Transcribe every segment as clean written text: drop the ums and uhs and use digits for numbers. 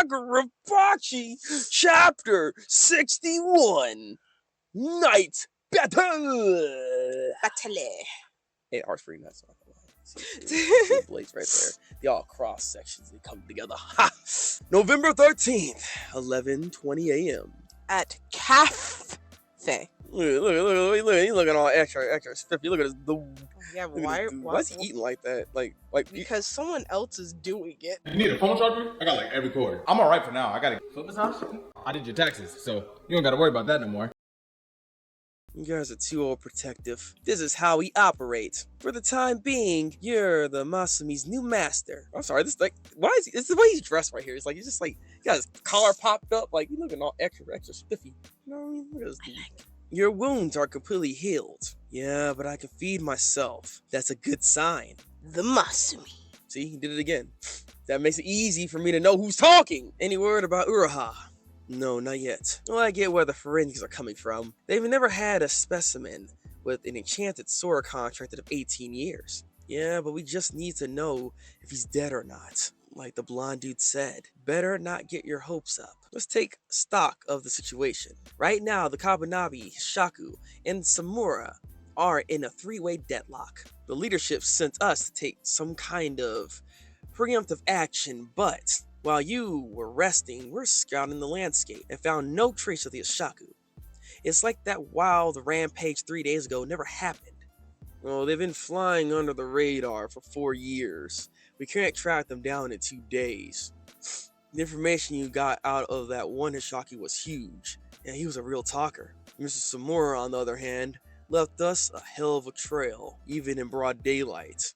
Kagurabachi, Chapter 61, Night Battle. Hey, art's pretty nice. See blades right there. They all cross sections. They come together. Ha! November 13th, 11:20 a.m. At Cafe. Look, he's looking all extra spiffy. Look at his. Yeah, but why is he eating like that? Like because someone else is doing it. You need a phone charger? I got like every cord. I'm alright for now. I gotta flip this house. I did your taxes, so you don't gotta worry about that no more. You guys are too overprotective. This is how we operate. For the time being, you're the Masumi's new master. I'm sorry, this like, why is he? It's the way he's dressed right here. It's like he's just like he got his collar popped up, like he's looking all extra spiffy. You know what I mean? Look at this dude. Your wounds are completely healed. Yeah, but I can feed myself. That's a good sign. The Masumi. See, he did it again. That makes it easy for me to know who's talking. Any word about Uraha? No, not yet. Well, I get where the forensics are coming from. They've never had a specimen with an enchanted sword contracted of 18 years. Yeah, but we just need to know if he's dead or not. Like the blonde dude said, better not get your hopes up. Let's take stock of the situation. Right now, the Kabunabi, Shaku, and Samura are in a three-way deadlock. The leadership sent us to take some kind of preemptive action, but while you were resting, we're scouting the landscape and found no trace of the Ashaku. It's like that wild rampage 3 days ago never happened. Well, they've been flying under the radar for 4 years. We can't track them down in 2 days. The information you got out of that one Hishaki was huge, and he was a real talker. Mr. Samura, on the other hand, left us a hell of a trail, even in broad daylight.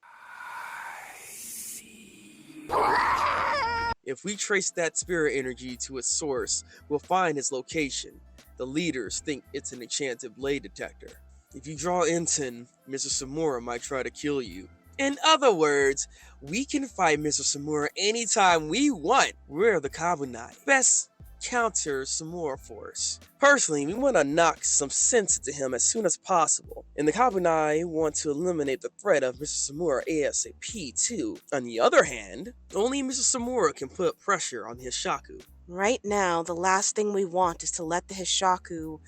If we trace that spirit energy to its source, we'll find its location. The leaders think it's an enchanted blade detector. If you draw inten, Mr. Samura might try to kill you. In other words, we can fight Mr. Samura anytime we want. We're the Kabunai. Best counter Samura force. Personally, we want to knock some sense into him as soon as possible. And the Kabunai want to eliminate the threat of Mr. Samura ASAP too. On the other hand, only Mr. Samura can put pressure on his Shaku. Right now, the last thing we want is to let the Hishaku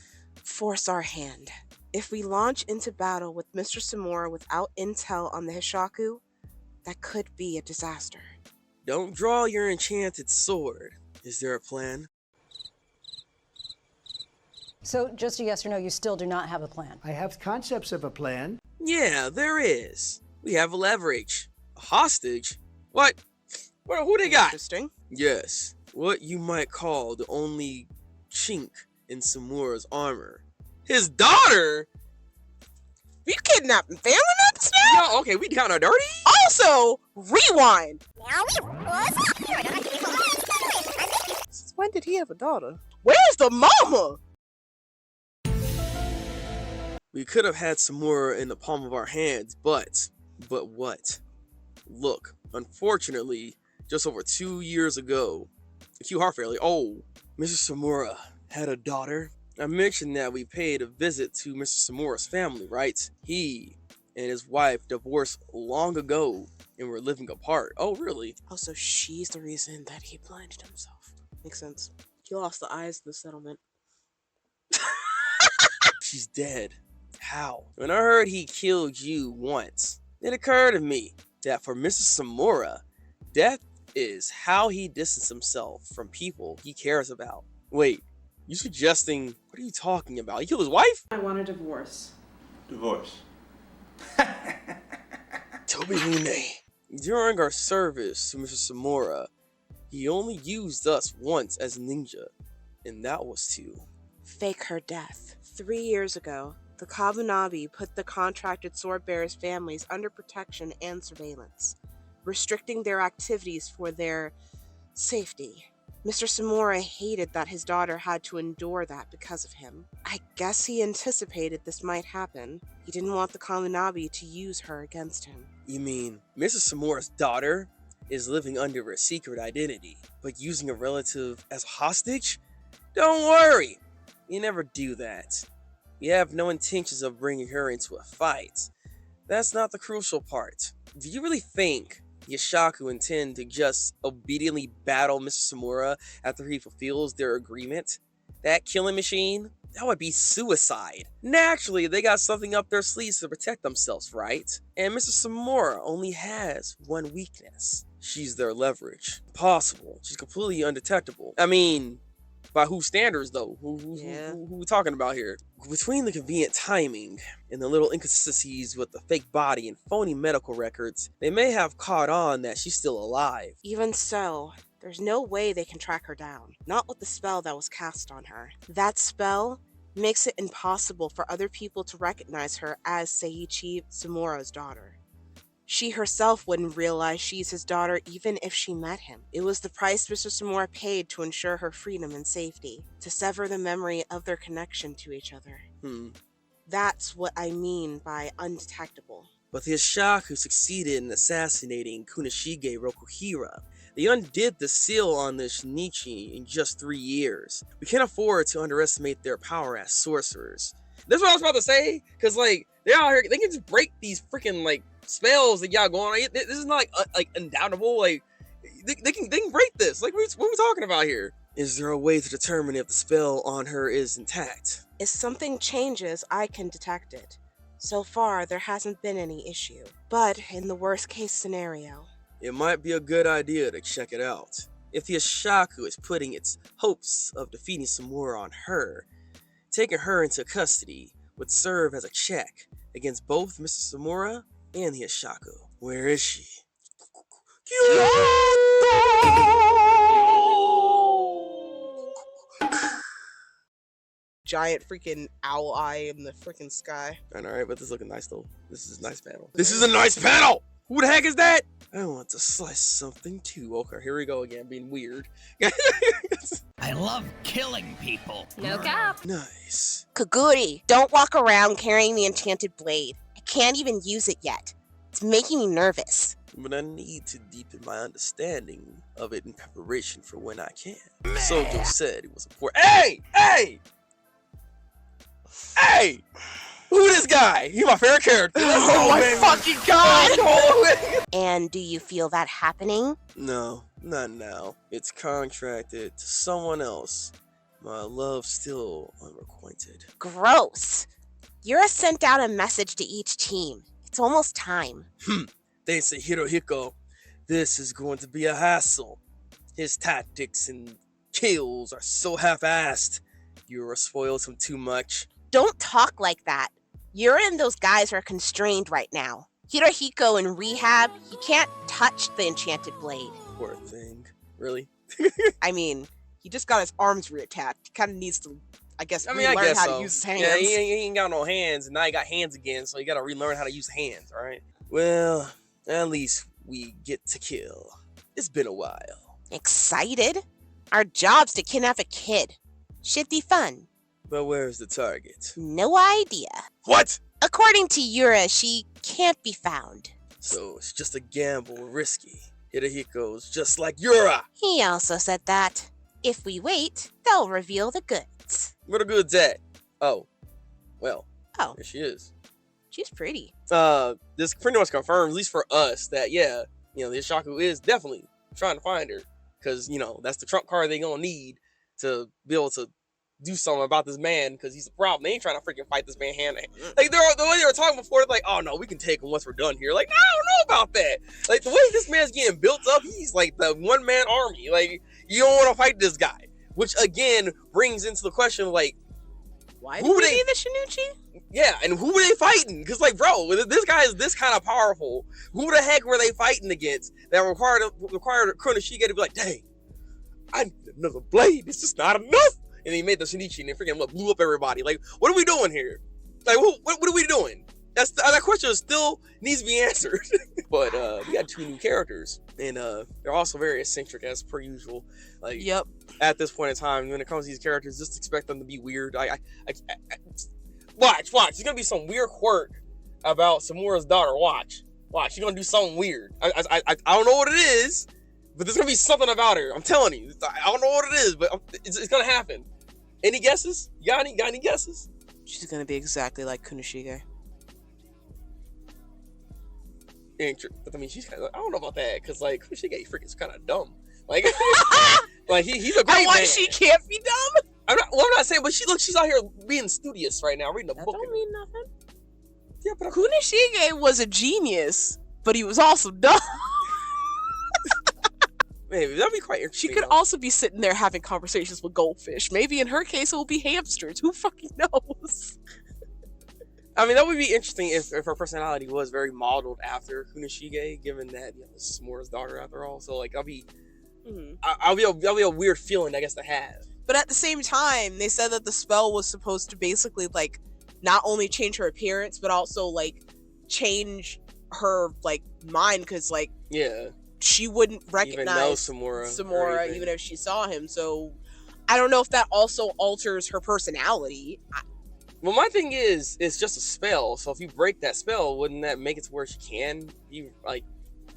force our hand. If we launch into battle with Mr. Samura without intel on the Hishaku, that could be a disaster. Don't draw your enchanted sword. Is there a plan? So, just a yes or no, you still do not have a plan? I have concepts of a plan. Yeah, there is. We have a leverage. A hostage? What? Who they got? Interesting. Yes, what you might call the only chink in Samura's armor. His daughter? You kidnapping family members now? Yo, okay, we kinda dirty? Also, rewind. Since when did he have a daughter? Where's the mama? We could have had Samura in the palm of our hands, but what? Look, unfortunately, just over 2 years ago, Q Heart Fairly, Mr. Samura had a daughter. I mentioned that we paid a visit to Mr. Samura's family, right? He and his wife divorced long ago and were living apart. Oh, really? Oh, so she's the reason that he blinded himself. Makes sense. He lost the eyes in the settlement. She's dead. How? When I heard he killed you once, it occurred to me that for Mr. Samura, death is how he distances himself from people he cares about. Wait, you suggesting, what are you talking about? He killed his wife? I want a divorce. Divorce. Tobirune. During our service to Mr. Samura, he only used us once as a ninja, and that was to fake her death. 3 years ago, the Kabunabi put the contracted sword bearers' families under protection and surveillance, restricting their activities for their safety. Mr. Samura hated that his daughter had to endure that because of him. I guess he anticipated this might happen. He didn't want the Kabunabi to use her against him. You mean, Mrs. Samura's daughter is living under a secret identity, but using a relative as a hostage? Don't worry, you never do that. We have no intentions of bringing her into a fight. That's not the crucial part. Do you really think Yashaku intend to just obediently battle Mr. Samura after he fulfills their agreement? That killing machine? That would be suicide. Naturally, they got something up their sleeves to protect themselves, right? And Mr. Samura only has one weakness. She's their leverage. Impossible. She's completely undetectable. I mean, by whose standards, though? Who we talking about here? Between the convenient timing and the little inconsistencies with the fake body and phony medical records, they may have caught on that she's still alive. Even so, there's no way they can track her down. Not with the spell that was cast on her. That spell makes it impossible for other people to recognize her as Seiichi Samura's daughter. She herself wouldn't realize she's his daughter even if she met him. It was the price Mr. Samura paid to ensure her freedom and safety, to sever the memory of their connection to each other. That's what I mean by undetectable. But the Ashaku succeeded in assassinating Kunishige Rokuhira. They undid the seal on the Shinichi in just 3 years. We can't afford to underestimate their power as sorcerers. That's what I was about to say, because, like, they're out here, they can just break these freaking, like, spells that y'all going on. This is not, like undoubtable. Like, they can break this. Like, what are we talking about here? Is there a way to determine if the spell on her is intact? If something changes, I can detect it. So far, there hasn't been any issue. But in the worst case scenario, it might be a good idea to check it out. If the Ashaku is putting its hopes of defeating Samura on her, taking her into custody would serve as a check against both Mr. Samura and the Ashaku. Where is she? giant freaking owl eye in the freaking sky. Alright, but this is looking nice though. This is a nice panel. This is a nice panel! Who the heck is that? I want to slice something too. Okay, here we go again, being weird. I love killing people. No cap. Nice. Kaguri, don't walk around carrying the enchanted blade. I can't even use it yet. It's making me nervous. But I need to deepen my understanding of it in preparation for when I can. Sojo said it was important. Hey! Hey! Hey! Who this guy? He's my favorite character. Oh my baby. fucking god! Oh, And do you feel that happening? no, not now. It's contracted to someone else. My love's still unrequited. Gross. Yura sent out a message to each team. It's almost time. Thanks to Hirohiko, this is going to be a hassle. His tactics and kills are so half-assed. Yura spoils him too much. Don't talk like that. Yura and those guys are constrained right now. Hirohiko in rehab, he can't touch the enchanted blade. Poor thing. Really? I mean, he just got his arms reattached. He kind of needs to, I guess, I relearn guess how so. to use his hands. Yeah, he ain't got no hands, and now he got hands again, so you gotta relearn how to use hands, alright? Well, at least we get to kill. It's been a while. Excited? Our job's to kidnap a kid. Should be fun. But where's the target? No idea. What? According to Yura, she can't be found. So it's just a gamble, risky. Hirohiko's just like Yura! He also said that if we wait, they'll reveal the goods. Where the goods at? Oh. Well. Oh. There she is. She's pretty. This pretty much confirms, at least for us, that yeah, the Ashaku is definitely trying to find her. Because, that's the trump card they're gonna need to be able to do something about this man, because he's a problem. They ain't trying to freaking fight this man hand to hand. Like, the way they were talking before, like, oh no, we can take him once we're done here. Like, I don't know about that. Like, the way this man's getting built up, he's like the one-man army. Like, you don't want to fight this guy. Which, again, brings into the question, like, Why do they need the Shinichi? Yeah, and who were they fighting? Because, like, bro, this guy is this kind of powerful. Who the heck were they fighting against that required Kunishige to be like, dang, I need another blade. It's just not enough. And he made the Shinichi and they freaking blew up everybody. Like, what are we doing here? Like, what are we doing? That question still needs to be answered. But we got 2 new characters, and they're also very eccentric as per usual. Like, Yep. At this point in time, when it comes to these characters, just expect them to be weird. Watch. There's gonna be some weird quirk about Samura's daughter. Watch. She's gonna do something weird. I don't know what it is, but there's gonna be something about her. I'm telling you. I don't know what it is, but it's gonna happen. Any guesses? You got any guesses? She's gonna be exactly like Kunishige. But I mean, she's kind of. I don't know about that because like Kunishige freaking kind of dumb. Like, like he's a great man. She can't be dumb. I'm not saying, but she's out here being studious right now, reading a That book. don't mean nothing. Yeah, but Kunishige was a genius, but he was also dumb. maybe that'd be quite interesting. She could though. also be sitting there having conversations with goldfish. Maybe in her case, it will be hamsters. Who fucking knows? I mean, that would be interesting if her personality was very modeled after Kunishige, given that this is Mora's daughter after all. So like, I'll be a weird feeling, I guess, to have. But at the same time, they said that the spell was supposed to basically like not only change her appearance, but also like change her like mind, because like she wouldn't recognize Samura even if she saw him. So I don't know if that also alters her personality. Well, my thing is, it's just a spell. So if you break that spell, wouldn't that make it to where she can be like?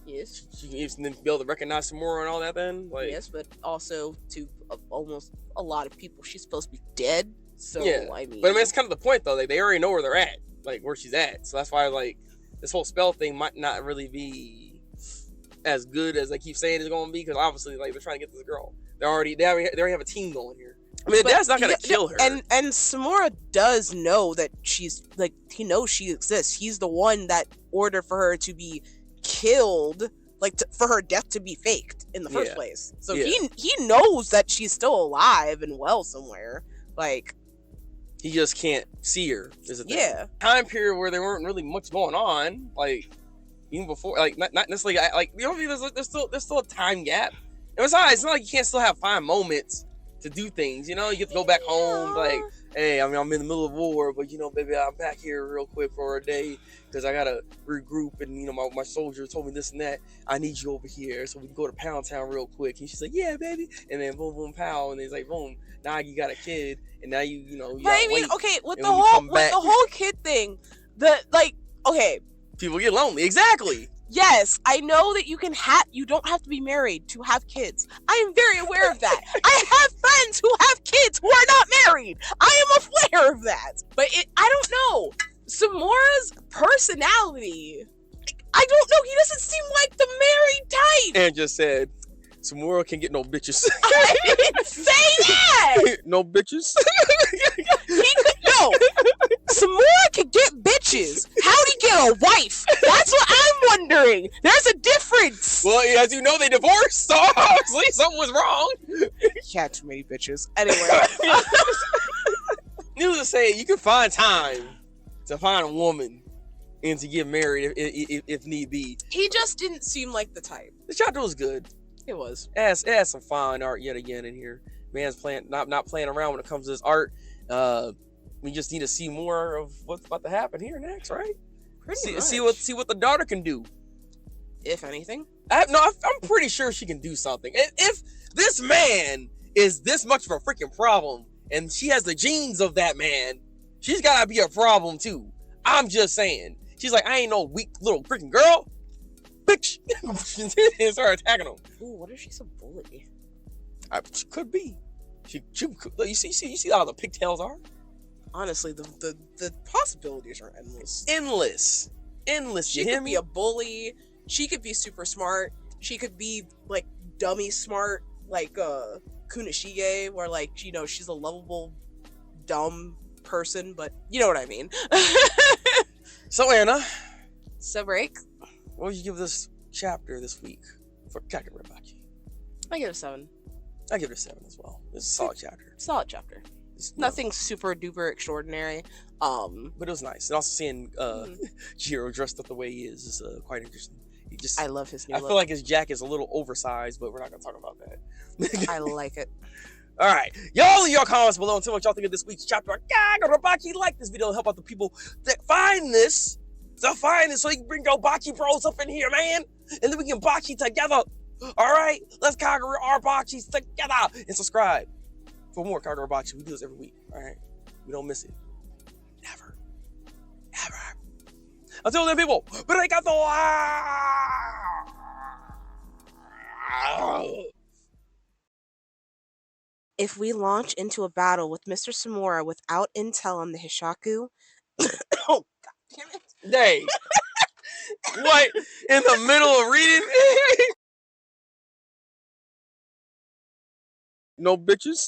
Yes. She can even be able to recognize Samura and all that. Then, like, yes, but also to almost a lot of people, she's supposed to be dead. So yeah, I mean, but I mean, it's kind of the point though. Like, they already know where they're at, like where she's at. So that's why like this whole spell thing might not really be as good as I keep saying it's going to be, because obviously like they're trying to get this girl. They already have a team going here. I mean, that's not gonna kill her. And Samura does know that she's like, he knows she exists. He's the one that ordered for her to be killed, like for her death to be faked in the first place. So he knows that she's still alive and well somewhere. Like, he just can't see her. Is it? Yeah. Time period where there weren't really much going on, like even before, like not necessarily like there's still a time gap. And besides, it's not like you can't still have fine moments to do things, you get to go back home, like, hey, I mean, I'm in the middle of war, but baby, I'm back here real quick for a day because I gotta regroup, and my soldier told me this and that. I need you over here so we can go to Pound Town real quick. And she's like, yeah, baby, and then boom, boom, pow, and it's like, boom, now you got a kid, and now you But I mean, okay, with the whole kid thing, people get lonely, exactly. Yes, I know that you don't have to be married to have kids. I am very aware of that. I have friends who have kids who are not married. I am aware of that. But I don't know. Samura's personality, I don't know. He doesn't seem like the married type. And just said, Samura can get no bitches. I didn't say that. No bitches. No. Samura can get bitches. How'd he get a wife? That's what I'm wondering. There's a difference. Well, as you know, they divorced, so obviously something was wrong. He had too many bitches. Anyway. Needless to say, you can find time to find a woman and to get married if need be. He just didn't seem like the type. The chapter was good. It was. It has some fine art yet again in here. Man's not playing around when it comes to this art. We just need to see more of what's about to happen here next, right? See what the daughter can do, if anything. I'm pretty sure she can do something. If this man is this much of a freaking problem, and she has the genes of that man, she's gotta be a problem too. I'm just saying. She's like, I ain't no weak little freaking girl, bitch, and start attacking him. Ooh, what if she's a bully? She could be. She you see how the pigtails are. Honestly, the possibilities are endless. Endless. She could be a bully. She could be super smart. She could be like dummy smart, like Kunishige, where like she's a lovable, dumb person, but you know what I mean. So Anna, Break. what would you give this chapter this week for Kagurabachi? I give it a 7. I give it a 7 as well. It's a solid chapter. Solid chapter. Nothing super duper extraordinary. But it was nice. And also seeing Jiro dressed up the way he is quite interesting. I love his new look. I feel like his jacket is a little oversized, but we're not gonna talk about that. I like it. Alright. Y'all leave your comments below and tell me what y'all think of this week's chapter. Kagurabachi, like this video to help out the people that find this. So you can bring your BACHI bros up in here, man. And then we can BACHI together. Alright? Let's Kagura our BACHIs together. And subscribe for more Kagurabachi. We do this every week. Alright? We don't miss it. Never. Ever. Until then, people, break out the If we launch into a battle with Mr. Samura without intel on the Hishaku, oh god damn it! Dang. What? In the middle of reading? No bitches?